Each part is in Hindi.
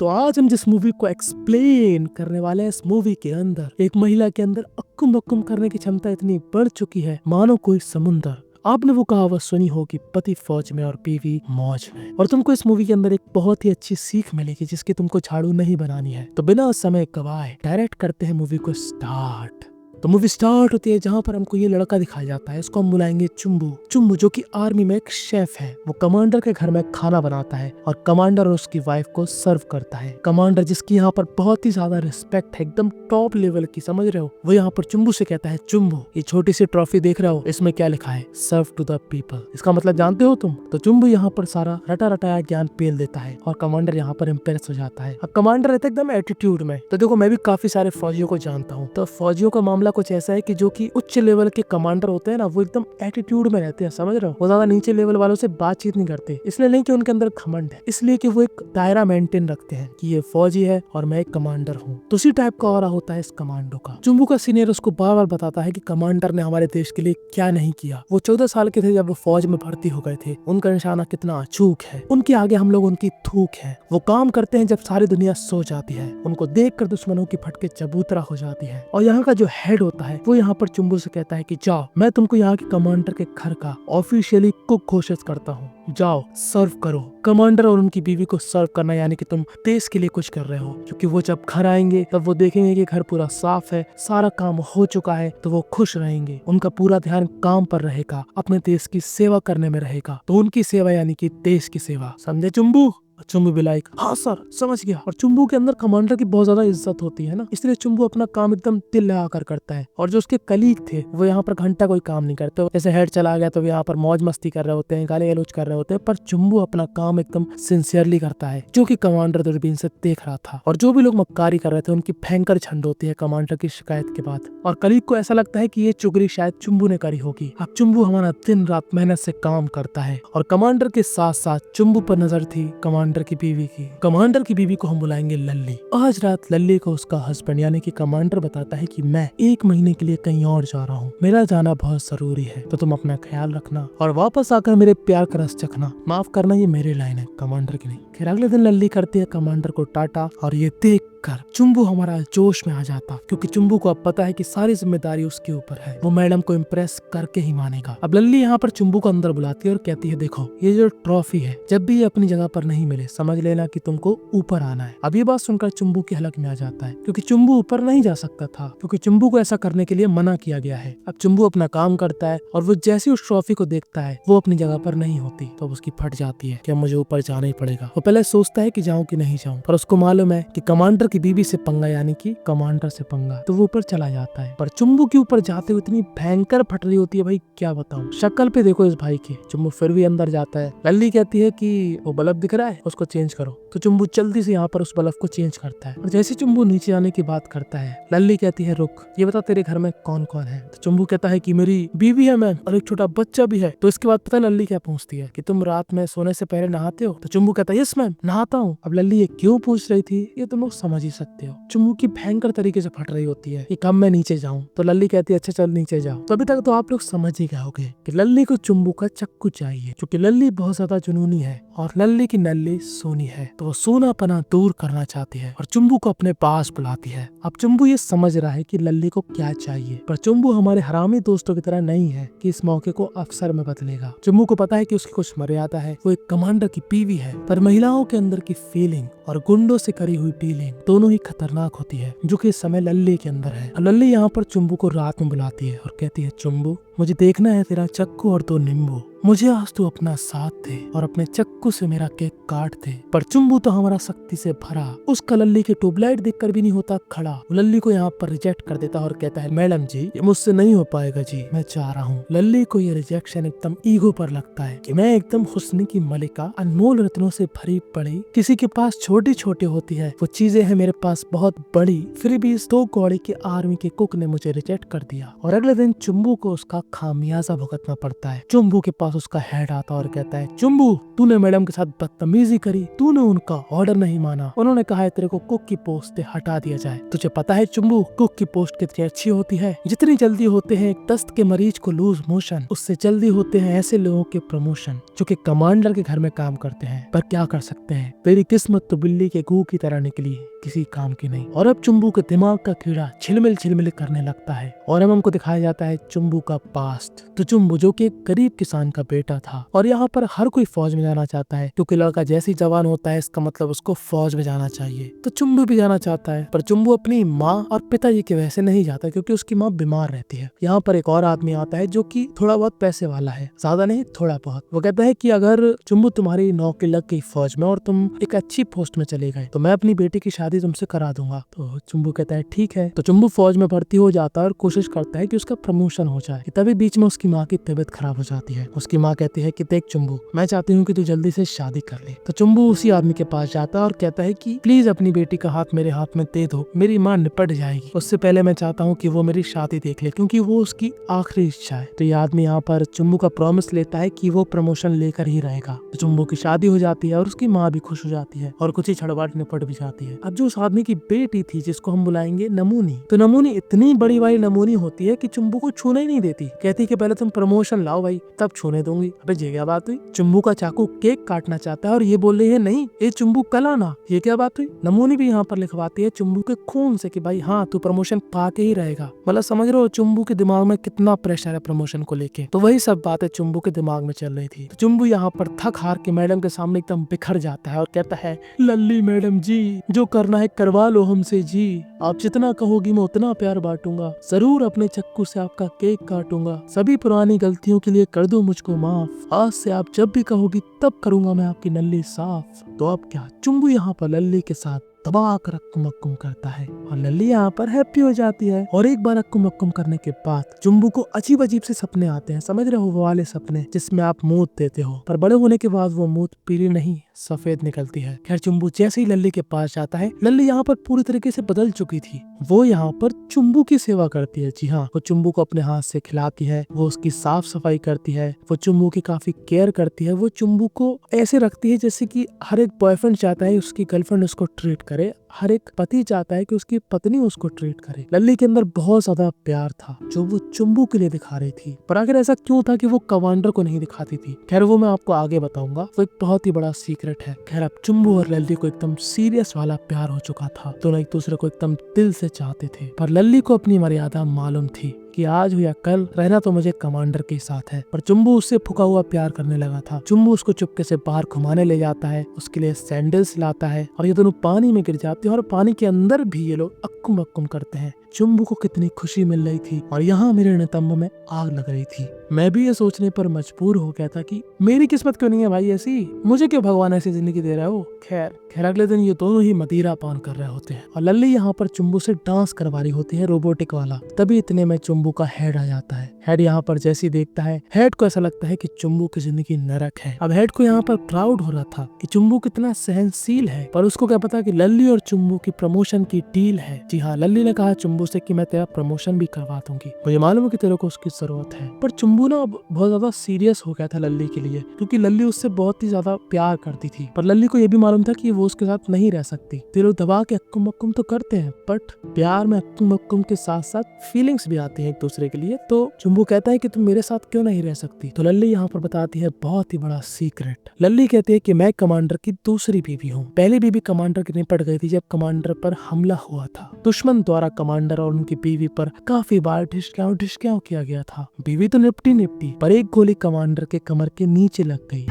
तो आज हम जिस मूवी को एक्सप्लेन करने वाले हैं, इस मूवी के अंदर एक महिला के अंदर अक्कुम बक्कुम करने की क्षमता इतनी बढ़ चुकी है मानो कोई समुंदर। आपने वो कहावत सुनी होगी, पति फौज में और बीवी मौज में। और तुमको इस मूवी के अंदर एक बहुत ही अच्छी सीख मिलेगी जिसकी तुमको झाड़ू नहीं बनानी है। तो बिना समय गवाए डायरेक्ट करते हैं मूवी को स्टार्ट। तो मूवी स्टार्ट होती है जहाँ पर हमको ये लड़का दिखाया जाता है, इसको हम बुलाएंगे चुम्बू। चुम्बू जो कि आर्मी में एक शेफ है, वो कमांडर के घर में खाना बनाता है और कमांडर और उसकी वाइफ को सर्व करता है। कमांडर जिसकी यहाँ पर बहुत ही ज्यादा रिस्पेक्ट है, एकदम टॉप लेवल की, समझ रहे हो, वो यहाँ पर चुम्बू से कहता है, चुम्बू ये छोटी सी ट्रॉफी देख रहे हो, इसमें क्या लिखा है, सर्व टू द पीपल। इसका मतलब जानते हो तुम? तो चुम्बू यहाँ पर सारा रटा रटाया ज्ञान पेल देता है और कमांडर यहाँ पर इम्प्रेस हो जाता है। अब कमांडर रहता है एकदम एटीट्यूड में। तो देखो, मैं भी काफी सारे फौजियों को जानता हूँ, तो फौजियों का मामला कुछ ऐसा है कि जो कि उच्च लेवल के कमांडर होते हैं ना, वो एकदम एटीट्यूड में रहते हैं, समझ रहे हो, वो ज्यादा नीचे लेवल वालों से बातचीत नहीं करते। इसलिए नहीं कि उनके अंदर घमंड है, इसलिए कि वो एक दायरा मेंटेन रखते हैं कि ये फौजी है और मैं एक कमांडर हूँ। तो उसी टाइप का ऑरा होता है इस कमांडो का। चुम्बू का सीनियर उसको बार बार बताता है कि कमांडर ने हमारे देश के लिए क्या नहीं किया। वो 14 साल के थे जब वो फौज में भर्ती हो गए थे, उनका निशाना कितना अचूक है, उनके आगे हम लोग उनकी थूक है। वो काम करते हैं जब सारी दुनिया सो जाती है, उनको देख कर दुश्मनों की फटके चबूतरा हो जाती है। और यहाँ का जो हेड होता है वो यहाँ पर चुम्बू से कहता है कि जाओ, मैं तुमको यहाँ के कमांडर के घर का ऑफिशियली कुक घोषित करता हूँ, जाओ सर्व करो। कमांडर और उनकी बीवी को सर्व करना यानी कि तुम देश के लिए कुछ कर रहे हो, क्योंकि वो जब घर आएंगे तब वो देखेंगे कि घर पूरा साफ है, सारा काम हो चुका है, तो वो खुश रहेंगे। उनका पूरा ध्यान काम पर रहेगा, अपने देश की सेवा करने में रहेगा। तो उनकी सेवा यानी कि देश की सेवा, समझे चुम्बू? चुम्बू भी लाइक हाँ सर, समझ गया। और चुम्बू के अंदर कमांडर की बहुत ज्यादा इज्जत होती है ना, इसलिए चुम्बू अपना काम एकदम दिल लगाकर करता है। और जो उसके कलीग थे वो यहाँ पर घंटा कोई काम नहीं करते। जैसे हेड चला गया तो यहाँ पर मौज मस्ती कर रहे होते हैं, गाली गलौज कर रहे होते हैं, पर चुम्बू अपना काम एकदम सिंसियरली करता है, जो कि कमांडर दूरबीन से देख रहा था। और जो भी लोग मक्कारी कर रहे थे उनकी भयंकर झंड होती है कमांडर की शिकायत के बाद। और कलीग को ऐसा लगता है कि ये चुगली शायद चुम्बू ने करी होगी। अब चुम्बू हमारा दिन रात मेहनत से काम करता है और कमांडर के साथ साथ चुम्बू पर नजर थी कमांडर की बीवी की। कमांडर की बीवी को हम बुलाएंगे लल्ली। आज रात लल्ली को उसका हस्बैंड यानी कि कमांडर बताता है कि मैं 1 महीने के लिए कहीं और जा रहा हूँ, मेरा जाना बहुत जरूरी है, तो तुम अपना ख्याल रखना और वापस आकर मेरे प्यार का रस चखना। माफ करना, ये मेरी लाइन है, कमांडर की नहीं। फिर अगले दिन लल्ली करती है कमांडर को टाटा और ये देख कर चुम्बू हमारा जोश में आ जाता, क्योंकि चुम्बू को अब पता है कि सारी जिम्मेदारी उसके ऊपर है, वो मैडम को इम्प्रेस करके ही मानेगा। अब लल्ली यहाँ पर चुम्बू को अंदर बुलाती है और कहती है, देखो ये जो ट्रॉफी है, जब भी ये अपनी जगह पर नहीं मिले समझ लेना कि तुमको ऊपर आना है। अब ये बात सुनकर चुम्बू की हलक में आ जाता है, क्योंकि चुम्बू ऊपर नहीं जा सकता था, क्योंकि चुम्बू को ऐसा करने के लिए मना किया गया है। अब चुम्बू अपना काम करता है और वो जैसे उस ट्रॉफी को देखता है वो अपनी जगह पर नहीं होती, तो उसकी फट जाती है कि मुझे ऊपर जाना ही पड़ेगा। वो पहले सोचता है कि जाऊं कि नहीं जाऊं, पर उसको मालूम है कि कमांडर की बीवी से पंगा यानी कि कमांडर से पंगा, तो वो ऊपर चला जाता है। पर चुम्बू के ऊपर जाते हुए इतनी भयंकर फट रही होती है, भाई क्या बताऊं, शक्ल पे देखो इस भाई के। चुम्बू फिर भी अंदर जाता है। लल्ली कहती है कि वो बल्ब दिख रहा है, उसको चेंज करो। तो चुम्बू जल्दी से यहाँ पर उस बल्ब को चेंज करता है और जैसे चुम्बू नीचे आने की बात करता है, लल्ली कहती है, रुक, ये बता तेरे घर में कौन कौन है? तो चुम्बू कहता है कि मेरी बीवी है मैम, और एक छोटा बच्चा भी है। तो इसके बाद पता है लल्ली क्या पूछती है कि तुम रात में सोने से पहले नहाते हो? तो चुम्बू कहता है, यस मैम, नहाता हूँ। अब लल्ली ये क्यों पूछ रही थी ये तुम लोग समझ ही सकते हो। चुम्बू की भयंकर तरीके से फट रही होती है कि कब मैं नीचे जाऊं। तो लल्ली कहती है, अच्छा चल नीचे जाओ। तो अभी तक तो आप लोग समझ ही गए होंगे कि लल्ली को चुम्बू का चक्कू चाहिए, क्योंकि लल्ली बहुत ज्यादा जुनूनी है और लल्ली की नल्ली सोनी है, तो वो सोनापना दूर करना चाहती है और चुम्बू को अपने पास बुलाती है। अब चुम्बू ये समझ रहा है कि लल्ली को क्या चाहिए, पर चुम्बू हमारे हरामी दोस्तों की तरह नहीं है कि इस मौके को अवसर में बदलेगा। चुम्बू को पता है कि उसकी कुछ मर्यादा है, वो एक कमांडर की बीवी है, पर महिलाओं के अंदर की फीलिंग और गुंडों से करी हुई डीलिंग दोनों ही खतरनाक होती है, जो कि इस समय लल्ली के अंदर है। लल्ली यहाँ पर चुम्बू को रात में बुलाती है और कहती है, चुम्बू मुझे देखना है तेरा चक्कू और 2 नींबू, मुझे आज तू अपना साथ दे और अपने चक्कू से मेरा केक काट दे। पर चुम्बू तो हमारा सख्ती से भरा, उसका लल्ली के ट्यूबलाइट देखकर भी नहीं होता खड़ा। लल्ली को यहाँ पर रिजेक्ट कर देता और कहता है, मैडम जी ये मुझसे नहीं हो पाएगा जी, मैं चाह रहा हूँ। लल्ली को ये रिजेक्शन एकदम ईगो पर लगता है कि मैं एकदम हुस्न की मलिका, अनमोल रत्नों से भरी पड़ी, किसी के पास छोटी छोटी होती है वो चीजें हैं मेरे पास बहुत बड़ी, फिर भी इस 2 कौड़ी के आर्मी के कुक ने मुझे रिजेक्ट कर दिया। और अगले दिन चुम्बू को उसका खामियाजा भुगतना पड़ता है। चुम्बू के पास पास उसका हेड आता और कहता है, चुम्बू तूने मैडम के साथ बदतमीजी करी, तूने उनका ऑर्डर नहीं माना, उन्होंने कहा है तेरे को कुक की पोस्ट से हटा दिया जाए। तुझे पता है चुम्बू कुक की पोस्ट कितनी अच्छी होती है? जितनी जल्दी होते हैं एक दस्त के मरीज को लूज मोशन, उससे जल्दी होते हैं ऐसे लोगों के प्रमोशन जो कि कमांडर के घर में काम करते हैं। पर क्या कर सकते हैं, तेरी किस्मत तो बिल्ली के गू की तरह निकली, किसी काम की नहीं। और अब चुम्बू के दिमाग का कीड़ा छिलमिल करने लगता है और अब हमको दिखाया जाता है चुम्बू का पास्ट। तो चुम्बू जो कि एक गरीब किसान का बेटा था और यहाँ पर हर कोई फौज में जाना चाहता है क्योंकि लड़का जैसे ही जवान होता है इसका मतलब उसको फौज में जाना चाहिए। तो चुम्बू भी जाना चाहता है पर चुम्बू अपनी माँ और पिताजी की वजह से नहीं जाता क्योंकि उसकी माँ बीमार रहती है। यहाँ पर एक और आदमी आता है जो कि थोड़ा बहुत पैसे वाला है, ज्यादा नहीं थोड़ा बहुत। वो कहता है कि अगर चुम्बू तुम्हारी नौकरी लग गई फौज में और तुम एक अच्छी पोस्ट में चले गए तो मैं अपनी बेटी की शादी तुमसे करा दूंगा। तो चुम्बू कहता है ठीक है। तो चुम्बू फौज में भर्ती हो जाता है और कोशिश करता है कि उसका प्रमोशन हो जाए। तभी बीच में उसकी माँ की तबीयत खराब हो जाती है। उसकी माँ कहती है कि देख चुम्बू, मैं चाहती हूँ कि तू जल्दी से शादी कर ले। तो चुम्बू उसी आदमी के पास जाता है और कहता है कि प्लीज अपनी बेटी का हाथ मेरे हाथ में दे दो, मेरी माँ निपट जाएगी। उससे पहले मैं चाहता हूँ कि वो मेरी शादी देख ले क्योंकि वो उसकी आखिरी इच्छा है। तो ये आदमी यहाँ पर चुम्बू का प्रॉमिस लेता है कि वो प्रमोशन लेकर ही रहेगा। तो चुम्बू की शादी हो जाती है और उसकी माँ भी खुश हो जाती है और कुछ ही छड़वाट निपट भी जाती है। अब जो उस आदमी की बेटी थी जिसको हम बुलाएंगे नमूनी, तो नमूनी इतनी बड़ी वाली नमूनी होती है कि चुम्बू को छूने ही नहीं देती। कहती कि पहले तुम प्रमोशन लाओ भाई तब छूने दूंगी। अबे ये क्या बात हुई? चुम्बू का चाकू केक काटना चाहता है और ये बोल रही है नहीं ये चुम्बू कल आना। ये क्या बात हुई? नमूनी भी यहाँ पर लिखवाती है चुम्बू के खून से कि भाई हाँ तू प्रमोशन पा के ही रहेगा। मतलब समझ रहे हो चुम्बू के दिमाग में कितना प्रेशर है प्रमोशन को लेके। तो वही सब बातें चुम्बू के दिमाग में चल रही थी। तो चुम्बू यहाँ पर थक हार के मैडम के सामने एकदम बिखर जाता है और कहता है, लल्ली मैडम जी जो करना है करवा लो हमसे जी, आप जितना कहोगी मैं उतना प्यार बांटूंगा, जरूर अपने चक्कू से आपका केक काटूंगा, सभी पुरानी गलतियों के लिए कर दो मुझको माफ, आज से आप जब भी कहोगी तब करूंगा मैं आपकी नल्ली साफ। तो अब क्या, चुम्बू यहाँ पर लल्ली के साथ दबा कर अक्कुम अक्कुम करता है और लल्ली यहाँ पर हैप्पी हो जाती है। और एक बार अक्कुम अक्कुम करने के बाद चुम्बू को अजीब अजीब से सपने आते हैं। समझ रहे हो वो वाले सपने जिसमें आप मूत देते हो पर बड़े होने के बाद वो मूत पीली नहीं सफेद निकलती है। खैर चुम्बू जैसे ही लल्ली के पास जाता है, लल्ली यहाँ पर पूरी तरीके से बदल चुकी थी। वो यहाँ पर चुम्बू की सेवा करती है। जी हाँ, वो चुम्बू को अपने हाथ से खिलाती है, वो उसकी साफ सफाई करती है, वो चुम्बू की काफी केयर करती है। वो चुम्बू को ऐसे रखती है जैसे कि हर एक बॉयफ्रेंड चाहता है उसकी गर्लफ्रेंड उसको ट्रीट करे, हर एक पति चाहता है कि उसकी पत्नी उसको ट्रीट करे। लल्ली के अंदर बहुत ज्यादा प्यार था जो वो चुम्बू के लिए दिखा रही थी। पर आखिर ऐसा क्यों था कि वो कमांडर को नहीं दिखाती थी? खैर वो मैं आपको आगे बताऊंगा, वो एक बहुत ही बड़ा सीक्रेट है। खैर अब चुम्बू और लल्ली को एकदम सीरियस वाला प्यार हो चुका था। दोनों एक दूसरे को एकदम दिल से चाहते थे पर लल्ली को अपनी मर्यादा मालूम थी कि आज हो या कल रहना तो मुझे कमांडर के साथ है। पर चुम्बू उससे फुका हुआ प्यार करने लगा था। चुम्बू उसको चुपके से बाहर घुमाने ले जाता है, उसके लिए सैंडल्स लाता है और ये दोनों पानी में गिर जाते हैं और पानी के अंदर भी ये लोग अक्कुम अक्कुम करते हैं। चुम्बू को कितनी खुशी मिल रही थी और यहाँ मेरे नितंब में आग लग रही थी। मैं भी ये सोचने पर मजबूर हो गया था कि मेरी किस्मत क्यों नहीं है भाई ऐसी, मुझे क्यों भगवान ऐसी जिंदगी दे रहा हो। खैर अगले दिन ये दोनों ही मदिरा पान कर रहे होते हैं और लल्ली यहाँ पर चुम्बू से डांस करवा रही होती है रोबोटिक वाला। तभी इतने में चुम्बू का हेड आ जाता है। हेड यहाँ पर जैसे ही देखता है, हेड को ऐसा लगता है कि चुम्बू की जिंदगी नरक है। अब हेड को यहाँ पर प्राउड हो रहा था कि चुम्बू कितना सहनशील है, पर उसको क्या पता कि लल्ली और चुम्बू की प्रमोशन की डील है। जी हाँ, लल्ली ने कहा चुम्बू से कि मैं तेरा प्रमोशन भी करवा दूंगी, मुझे मालूम है कि तेरे को उसकी जरूरत है। पर चुम्बू ना अब बहुत ज्यादा सीरियस हो गया था लल्ली के लिए क्योंकि लल्ली उससे बहुत ही ज्यादा प्यार करती थी। पर लल्ली को यह भी मालूम था कि वो उसके साथ नहीं रह सकती। ते लोग दबा के अक्कुम अक्कुम तो करते हैं बट प्यार में अक्कुम अक्कुम के साथ साथ फीलिंग्स भी आती हैं एक दूसरे के लिए। तो चुम्बू कहता है कि तुम मेरे साथ क्यों नहीं रह सकती। तो लल्ली यहाँ पर बताती है बहुत ही बड़ा सीक्रेट। लल्ली कहती है कि मैं कमांडर की दूसरी बीवी हूँ। पहली बीवी कमांडर की निपट गई थी जब कमांडर पर हमला हुआ था। दुश्मन द्वारा कमांडर और उनकी बीवी पर काफी बार ढिशक्याओं किया गया था। बीवी तो निपटी पर एक गोली कमांडर के कमर के नीचे लग गई।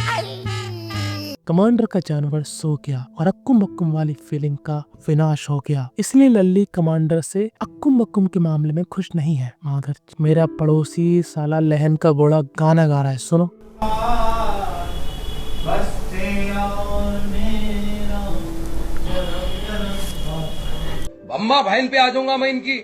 कमांडर का जानवर सो गया और अक्कुम अक्कुम वाली फीलिंग का विनाश हो गया। इसलिए लल्ली कमांडर से अक्कुम अक्कुम के मामले में खुश नहीं है। माधर मेरा पड़ोसी साला लहन का बोड़ा गाना गा रहा है, सुनो। अम्मा बहन पे आ जाऊंगा मैं इनकी।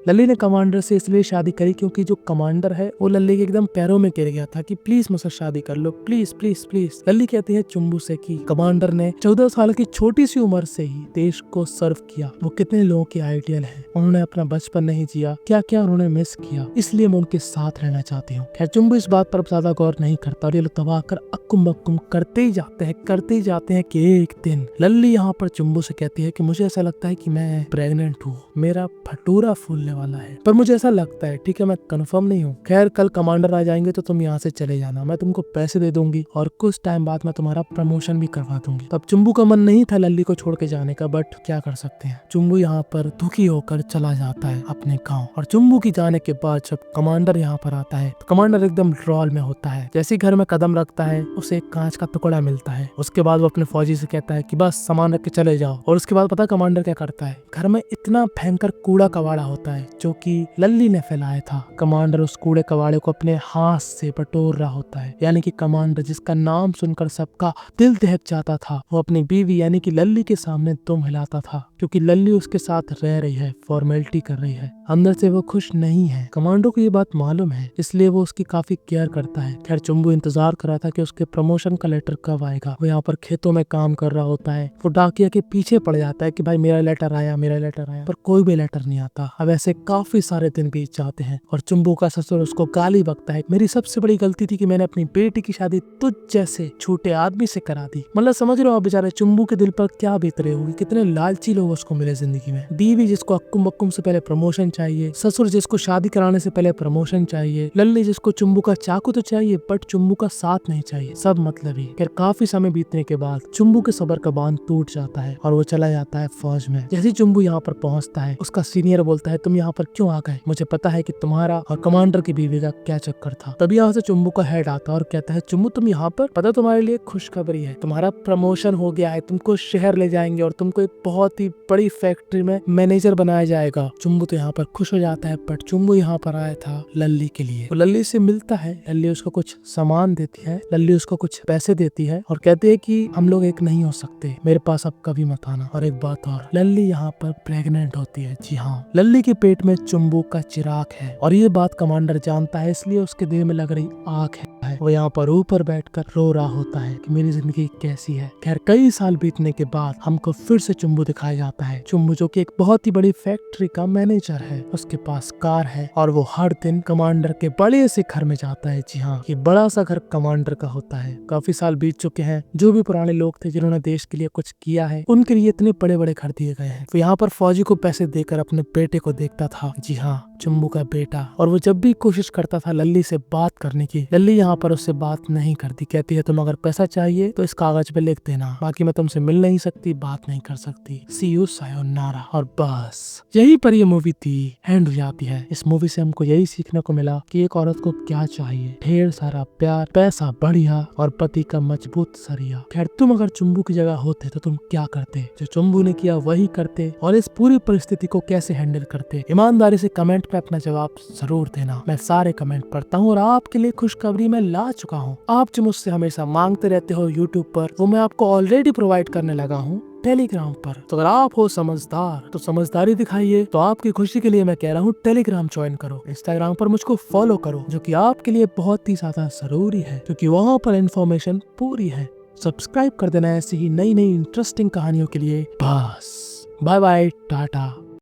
लल्ली ने कमांडर से इसलिए शादी करी क्योंकि जो कमांडर है वो लल्ली के एकदम पैरों में गिर गया था कि प्लीज मुझसे शादी कर लो, प्लीज प्लीज प्लीज। लल्ली कहती है चुम्बू से कि कमांडर ने 14 साल की छोटी सी उम्र से ही देश को सर्व किया। वो कितने लोगों के आइडियल हैं। उन्होंने अपना बचपन नहीं जिया, क्या क्या उन्होंने मिस किया, इसलिए मैं उनके साथ रहना चाहती हूँ। खैर चुम्बू इस बात पर ज्यादा गौर नहीं करता और ये लोग दबा कर अक्कुम बक्कुम करते ही जाते हैं कि एक दिन लल्ली यहाँ पर चुम्बू से कहती है कि मुझे ऐसा लगता है कि मैं प्रेग्नेंट हूँ, मेरा भटूरा फूलने वाला है, पर मुझे ऐसा लगता है, ठीक है मैं कंफर्म नहीं हूँ। खैर कल कमांडर आ जाएंगे तो तुम यहाँ से चले जाना, मैं तुमको पैसे दे दूंगी और कुछ टाइम बाद मैं तुम्हारा प्रमोशन भी करवा दूंगी। तब चुम्बू का मन नहीं था लल्ली को छोड़ के जाने का, बट क्या कर सकते हैं। चुम्बू यहाँ पर दुखी होकर चला जाता है अपने गाँव। और चुम्बू की जाने के बाद जब कमांडर यहाँ पर आता है तो कमांडर एकदम ड्रॉल में होता है। जैसे घर में कदम रखता है उसे एक कांच का टुकड़ा मिलता है। उसके बाद वो अपने फौजी से कहता है कि बस सामान रख के चले जाओ। और उसके बाद पता कमांडर क्या करता है, घर में इतना भयंकर कूड़ा कबाड़ा होता है जो कि लल्ली ने फैलाया था। कमांडर उस कूड़े कबाड़े को अपने हाथ से बटोर रहा होता है। यानी कि कमांडर जिसका नाम सुनकर सबका दिल दहक जाता था, वो अपनी बीवी यानी कि लल्ली के सामने दुम हिलाता था क्योंकि लल्ली उसके साथ रह रही है, फॉर्मेलिटी कर रही है। अंदर से वो खुश नहीं है। कमांडो को ये बात मालूम है, इसलिए वो उसकी काफी केयर करता है। खैर चुम्बू इंतजार कर रहा था कि उसके प्रमोशन का लेटर कब आएगा। वो यहाँ पर खेतों में काम कर रहा होता है। वो डाकिया के पीछे पड़ जाता है कि भाई मेरा लेटर आया, पर कोई भी लेटर नहीं आता। अब ऐसे काफी सारे दिन बीत जाते हैं और चुम्बू का ससुर उसको गाली बकता है, मेरी सबसे बड़ी गलती थी कि मैंने अपनी बेटी की शादी तुझ जैसे छोटे आदमी से करा दी। मतलब समझ रहे हो आप बेचारे चुम्बू के दिल पर क्या बीत रहे होगी, कितने लालची लोग उसको मिले जिंदगी में। बीवी जिसको अक्कुम बक्कुम से पहले प्रमोशन चाहिए, ससुर जिसको शादी कराने से पहले प्रमोशन चाहिए, लल्ली जिसको चुम्बू का चाकू तो चाहिए बट चुम्बू का साथ नहीं चाहिए, सब मतलब ही। खैर काफी समय बीतने के बाद चुम्बू के सबर का बांध टूट जाता है और वो चला जाता है फौज में। जैसे चुम्बू यहाँ पर पहुंचता है उसका सीनियर बोलता है तुम यहाँ पर क्यों आ गए, मुझे पता है कि तुम्हारा और कमांडर की बीवी का क्या चक्कर था। तभी यहाँ से चुम्बू का हेड आता है और कहता है चुम्बू तुम यहाँ पर, पता तुम्हारे लिए खुशखबरी है, तुम्हारा प्रमोशन हो गया है, तुमको शहर ले जाएंगे और तुमको एक बहुत ही बड़ी फैक्ट्री में मैनेजर बनाया जाएगा। चुम्बू तो यहाँ पर खुश हो जाता है, बट चुम्बू यहाँ पर आया था लल्ली के लिए। वो लल्ली से मिलता है, लल्ली उसको कुछ सामान देती है, लल्ली उसको कुछ पैसे देती है और कहती है कि हम लोग एक नहीं हो सकते, मेरे पास अब कभी मत आना। और एक बात और, लल्ली यहाँ पर प्रेग्नेंट होती है। जी हाँ, लल्ली के पेट में चुम्बू का चिराग है और ये बात कमांडर जानता है, इसलिए उसके दिल में लग रही आग है। वो यहाँ पर ऊपर बैठकर रो रहा होता है कि मेरी जिंदगी कैसी है। खैर कई साल बीतने के बाद हमको फिर से चुम्बू दिखाया जाता है। चुम्बू जो कि एक बहुत ही बड़ी फैक्ट्री का मैनेजर है, उसके पास कार है और वो हर दिन कमांडर के बड़े से घर में जाता है। जी हाँ, ये बड़ा सा घर कमांडर का होता है। काफी साल बीत चुके हैं, जो भी पुराने लोग थे जिन्होंने देश के लिए कुछ किया है उनके लिए इतने बड़े बड़े घर दिए गए हैं। तो यहाँ पर फौजी को पैसे देकर अपने बेटे को देखता था। जी हाँ, चुम्बू का बेटा। और वो जब भी कोशिश करता था लल्ली से बात करने की, लल्ली यहाँ पर उससे बात नहीं करती। कहती है तुम अगर पैसा चाहिए तो इस कागज पे लिख देना, बाकी मैं तुमसे मिल नहीं सकती, बात नहीं कर सकती। सी यू सायोनारा। और बस यही पर ये मूवी थी एंड हो जाती है। इस मूवी से हमको यही सीखने को मिला कि एक औरत को क्या चाहिए, ढेर सारा प्यार, पैसा बढ़िया और पति का मजबूत सरिया। खैर तुम अगर चुम्बू की जगह होते तो तुम क्या करते? जो चुम्बू ने किया वही करते और इस पूरी परिस्थिति को कैसे हैंडल करते? ईमानदारी से कमेंट पे अपना जवाब जरूर देना। मैं सारे कमेंट पढ़ता हूँ और आपके लिए खुशखबरी मैं ला चुका हूँ। आप जो मुझसे हमेशा मांगते रहते हो यूट्यूब पर, वो मैं आपको ऑलरेडी प्रोवाइड करने लगा हूँ टेलीग्राम पर। तो अगर आप हो समझदार तो समझदारी दिखाइए। तो आपकी खुशी के लिए मैं कह रहा हूँ टेलीग्राम ज्वाइन करो, इंस्टाग्राम पर मुझको फॉलो करो, जो कि आपके लिए बहुत ही ज्यादा जरूरी है क्योंकि वहाँ पर इंफॉर्मेशन पूरी है। सब्सक्राइब कर देना ऐसी ही नई नई इंटरेस्टिंग कहानियों के लिए। बस बाय बाय, टाटा।